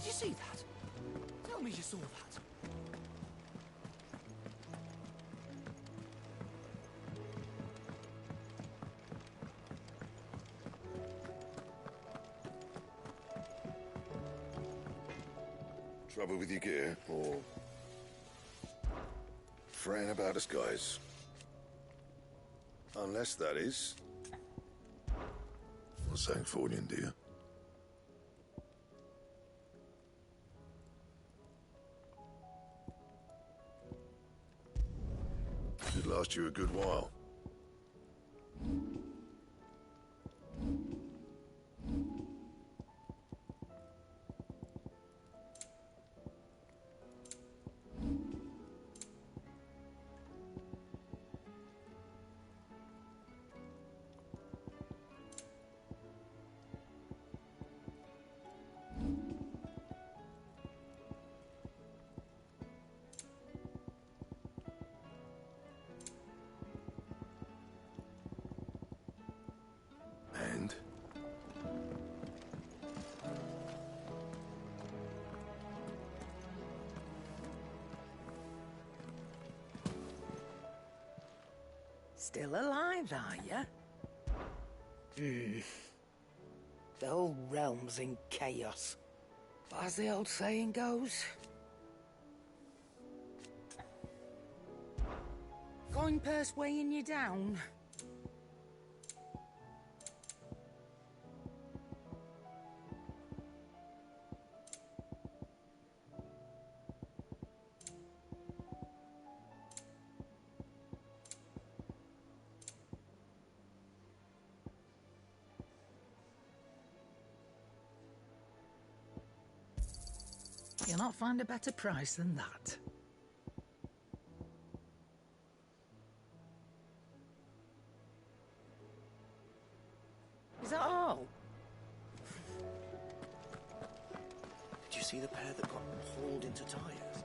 G: Did you see that? Tell me you saw that.
D: Trouble with your gear, or fretting about us, guys? Unless that is... Not Sancfordian, do you? Should last you a good while. And?
M: Still alive, are ya? The whole realm's in chaos. But as the old saying goes...
H: Coin purse weighing you down?
M: You'll not find a better price than that. Is that all?
W: Did you see the pair that got hauled into tires?